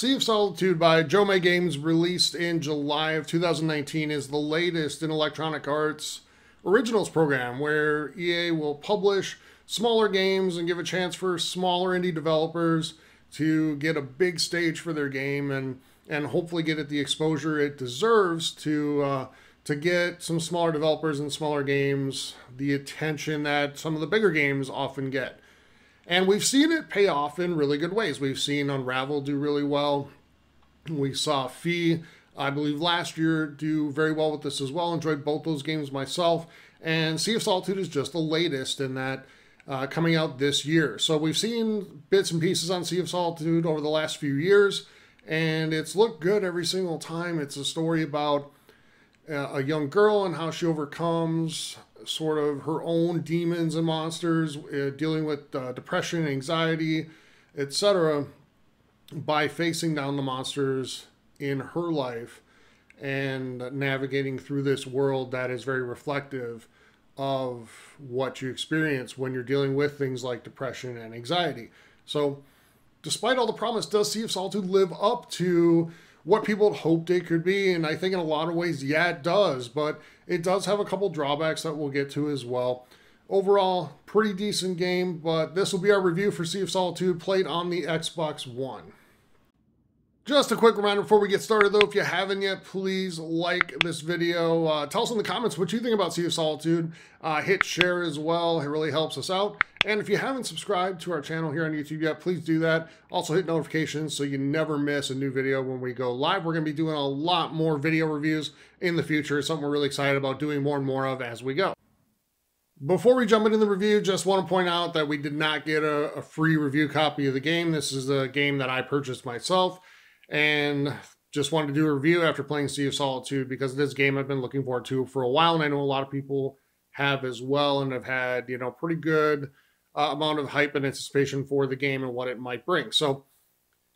Sea of Solitude by Joe Games, released in July of 2019, is the latest in Electronic Arts' Originals program, where EA will publish smaller games and give a chance for smaller indie developers to get a big stage for their game and hopefully get it the exposure it deserves to get some smaller developers and smaller games the attention that some of the bigger games often get. And we've seen it pay off in really good ways. We've seen Unravel do really well. We saw Fee, I believe last year, do very well with this as well. Enjoyed both those games myself. And Sea of Solitude is just the latest in that, coming out this year. So we've seen bits and pieces on Sea of Solitude over the last few years, and it's looked good every single time. It's a story about a young girl and how she overcomes sort of her own demons and monsters, dealing with depression, anxiety, etc., by facing down the monsters in her life and navigating through this world that is very reflective of what you experience when you're dealing with things like depression and anxiety. So despite all the promise, does Sea of Solitude live up to what people had hoped it could be? And I think in a lot of ways, yeah, it does, but it does have a couple drawbacks that we'll get to as well. Overall, pretty decent game, but this will be our review for Sea of Solitude, played on the Xbox One. Just a quick reminder before we get started, though, if you haven't yet, please like this video. Tell us in the comments what you think about Sea of Solitude. Hit share as well. It really helps us out. And if you haven't subscribed to our channel here on YouTube yet, please do that. Also hit notifications so you never miss a new video when we go live. We're going to be doing a lot more video reviews in the future. It's something we're really excited about doing more and more of as we go. Before we jump into the review, just want to point out that we did not get a free review copy of the game. This is a game that I purchased myself, and just wanted to do a review after playing Sea of Solitude because this game I've been looking forward to for a while, and I know a lot of people have as well, and have had, pretty good amount of hype and anticipation for the game and what it might bring. So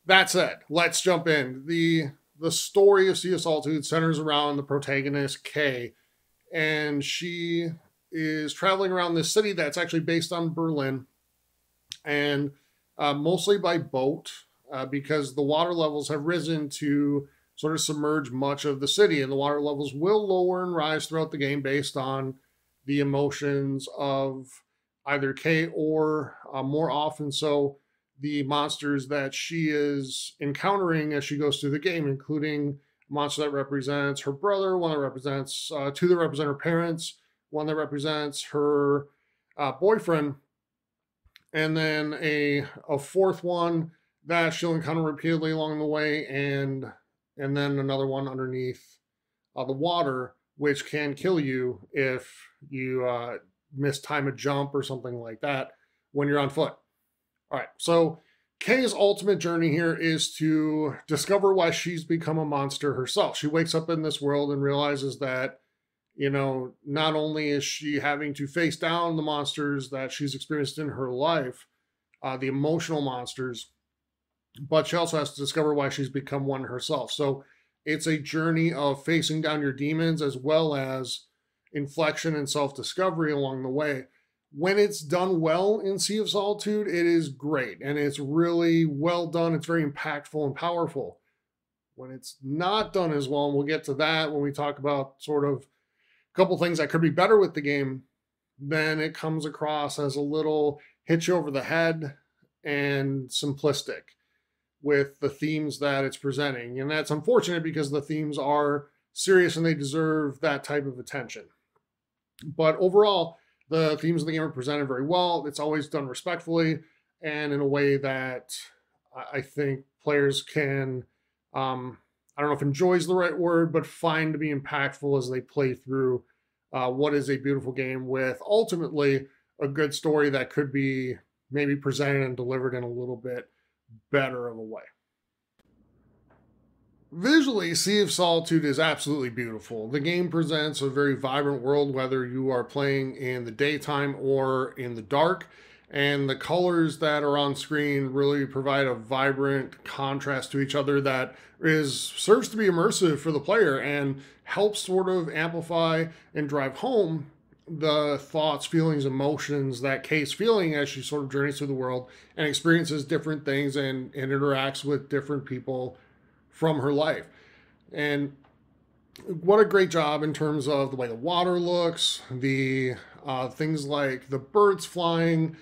that said, let's jump in. The story of Sea of Solitude centers around the protagonist, Kay, and she is traveling around this city that's actually based on Berlin, and mostly by boat, because the water levels have risen to sort of submerge much of the city, and the water levels will lower and rise throughout the game based on the emotions of either Kay or, more often so, the monsters that she is encountering as she goes through the game, including a monster that represents her brother, one that represents, two that represent her parents, one that represents her boyfriend, and then a fourth one that she'll encounter repeatedly along the way, and then another one underneath the water, which can kill you if you mistime a jump or something like that when you're on foot. All right, so Kay's ultimate journey here is to discover why she's become a monster herself. She wakes up in this world and realizes that, not only is she having to face down the monsters that she's experienced in her life, the emotional monsters, but she also has to discover why she's become one herself. So it's a journey of facing down your demons as well as inflection and self-discovery along the way. When it's done well in Sea of Solitude, it is great, and it's really well done. It's very impactful and powerful. When it's not done as well, and we'll get to that when we talk about sort of a couple things that could be better with the game, then it comes across as a little hit you over the head and simplistic with the themes that it's presenting. And that's unfortunate because the themes are serious and they deserve that type of attention. But overall, the themes of the game are presented very well. It's always done respectfully and in a way that I think players can, I don't know if enjoy is the right word, but find to be impactful as they play through what is a beautiful game with ultimately a good story that could be maybe presented and delivered in a little bit better of a way. Visually, Sea of Solitude is absolutely beautiful. The game presents a very vibrant world, whether you are playing in the daytime or in the dark, and the colors that are on screen really provide a vibrant contrast to each other that serves to be immersive for the player and helps sort of amplify and drive home the thoughts, feelings, emotions that Kay's feeling as she sort of journeys through the world and experiences different things and interacts with different people from her life. And what a great job in terms of the way the water looks, the things like the birds flying,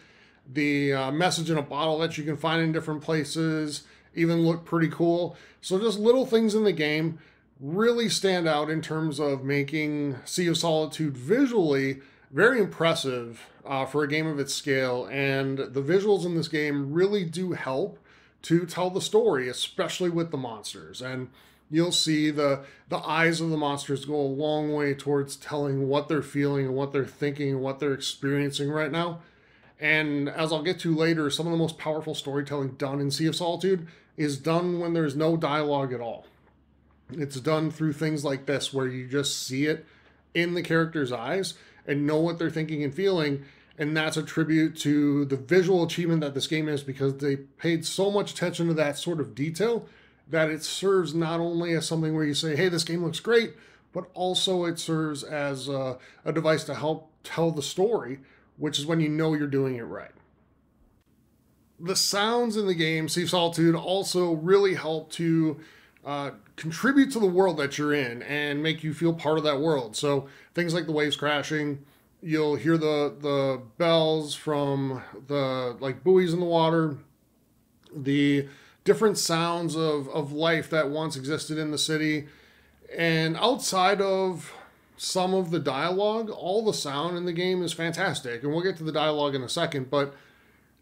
the message in a bottle that you can find in different places even look pretty cool. So just little things in the game really stand out in terms of making Sea of Solitude visually very impressive for a game of its scale. And the visuals in this game really do help to tell the story, especially with the monsters. And you'll see the eyes of the monsters go a long way towards telling what they're feeling and what they're thinking and what they're experiencing right now. And as I'll get to later, some of the most powerful storytelling done in Sea of Solitude is done when there's no dialogue at all. It's done through things like this, where you just see it in the character's eyes and know what they're thinking and feeling. And that's a tribute to the visual achievement that this game is, because they paid so much attention to that sort of detail that it serves not only as something where you say, hey, this game looks great, but also it serves as a device to help tell the story, which is when you know you're doing it right. The sounds in the game, Sea of Solitude, also really help to contribute to the world that you're in and make you feel part of that world. So things like the waves crashing, you'll hear the bells from the like buoys in the water, the different sounds of life that once existed in the city. And outside of some of the dialogue, all the sound in the game is fantastic. And we'll get to the dialogue in a second, but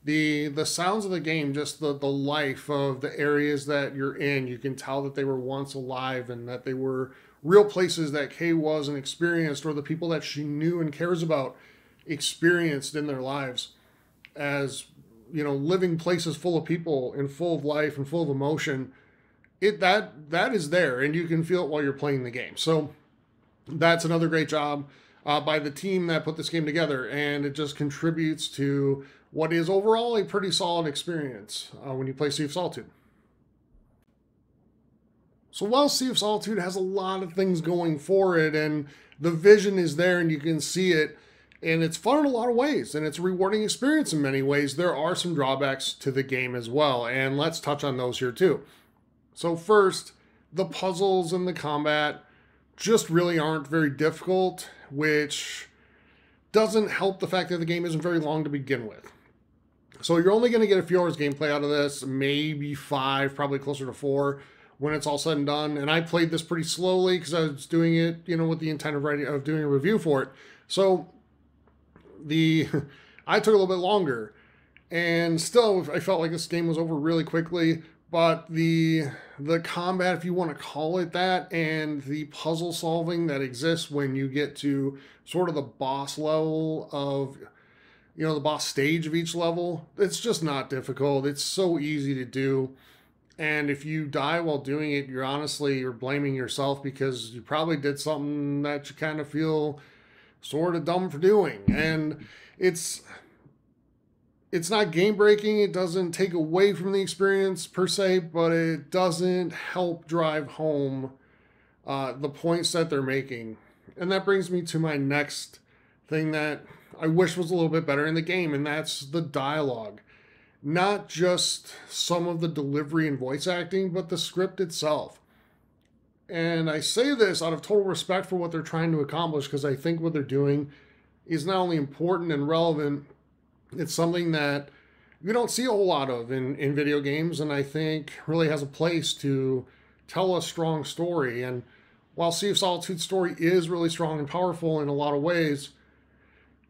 the sounds of the game, just the life of the areas that you're in, you can tell that they were once alive and that they were real places that Kay was and experienced, or the people that she knew and cares about experienced in their lives as, you know, living places full of people and full of life and full of emotion. That is there, and you can feel it while you're playing the game. So that's another great job by the team that put this game together, and it just contributes to what is overall a pretty solid experience when you play Sea of Solitude. So while Sea of Solitude has a lot of things going for it, and the vision is there and you can see it, and it's fun in a lot of ways, and it's a rewarding experience in many ways, there are some drawbacks to the game as well, and let's touch on those here too. So first, the puzzles and the combat just really aren't very difficult, which doesn't help the fact that the game isn't very long to begin with. So you're only going to get a few hours gameplay out of this, maybe 5, probably closer to 4 when it's all said and done. And I played this pretty slowly because I was doing it, you know, with the intent of doing a review for it. So I took a little bit longer, and still I felt like this game was over really quickly. But the combat, if you want to call it that, and the puzzle solving that exists when you get to sort of the boss level of, you know, the boss stage of each level, it's just not difficult. It's so easy to do. And if you die while doing it, you're blaming yourself, because you probably did something that you kind of feel sort of dumb for doing. And it's not game breaking. It doesn't take away from the experience per se, but it doesn't help drive home the points that they're making. And that brings me to my next thing that I wish was a little bit better in the game, and that's the dialogue. Not just some of the delivery and voice acting, but the script itself. And I say this out of total respect for what they're trying to accomplish, because I think what they're doing is not only important and relevant, it's something that you don't see a whole lot of in video games, and I think really has a place to tell a strong story. And while Sea of Solitude's story is really strong and powerful in a lot of ways,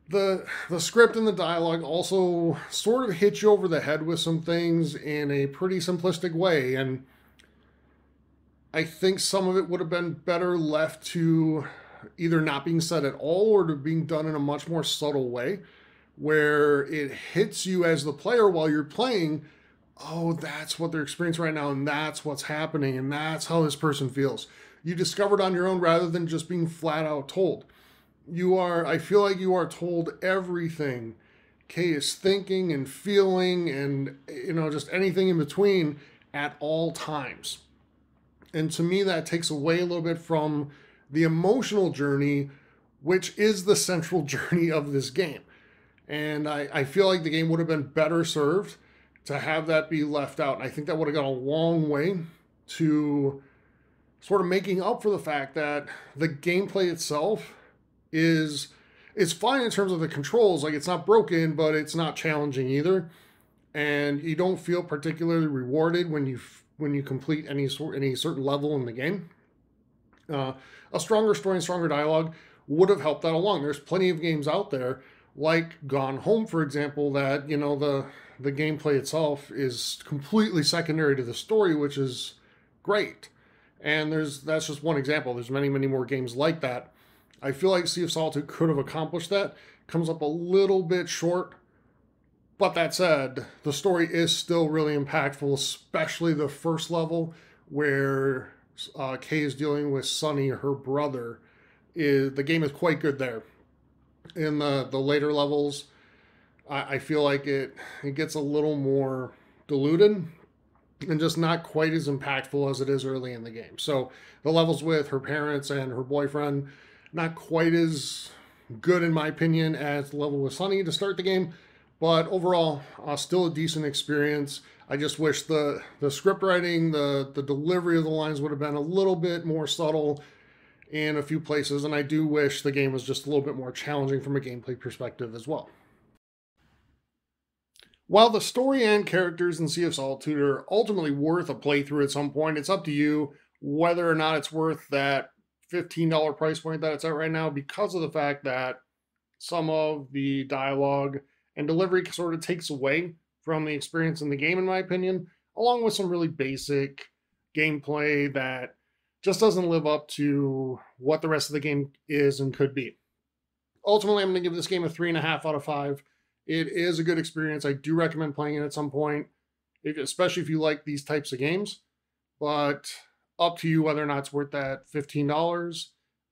the script and the dialogue also sort of hit you over the head with some things in a pretty simplistic way. And I think some of it would have been better left to either not being said at all, or to being done in a much more subtle way, where it hits you as the player while you're playing. Oh, that's what they're experiencing right now, and that's what's happening, and that's how this person feels. You discovered on your own rather than just being flat out told. I feel like you are told everything Kay is thinking and feeling, and, you know, just anything in between at all times. And to me, that takes away a little bit from the emotional journey which is the central journey of this game. And I feel like the game would have been better served to have that be left out. And I think that would have gone a long way to sort of making up for the fact that the gameplay itself is fine in terms of the controls. Like, it's not broken, but it's not challenging either. And you don't feel particularly rewarded when you complete any certain level in the game. A stronger story and stronger dialogue would have helped that along. There's plenty of games out there, like Gone Home, for example, that, you know, the gameplay itself is completely secondary to the story, which is great. And that's just one example. There's many, many more games like that. I feel like Sea of Solitude could have accomplished that. Comes up a little bit short. But that said, the story is still really impactful, especially the first level where Kay is dealing with Sunny, her brother. The game is quite good there. In the later levels, I feel like it gets a little more diluted and just not quite as impactful as it is early in the game. So the levels with her parents and her boyfriend, not quite as good in my opinion as the level with Sunny to start the game, but overall still a decent experience. I just wish the script writing, the delivery of the lines would have been a little bit more subtle in a few places, and I do wish the game was just a little bit more challenging from a gameplay perspective as well. While the story and characters in Sea of Solitude are ultimately worth a playthrough at some point, it's up to you whether or not it's worth that $15 price point that it's at right now, because of the fact that some of the dialogue and delivery sort of takes away from the experience in the game, in my opinion, along with some really basic gameplay that just doesn't live up to what the rest of the game is and could be. Ultimately, I'm going to give this game a 3.5 out of 5. It is a good experience. I do recommend playing it at some point, especially if you like these types of games. But up to you whether or not it's worth that $15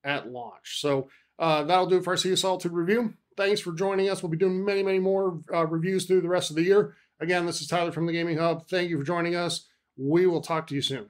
at launch. So that'll do it for our Sea of Solitude review. Thanks for joining us. We'll be doing many, many more reviews through the rest of the year. Again, this is Tyler from the Gaming Hub. Thank you for joining us. We will talk to you soon.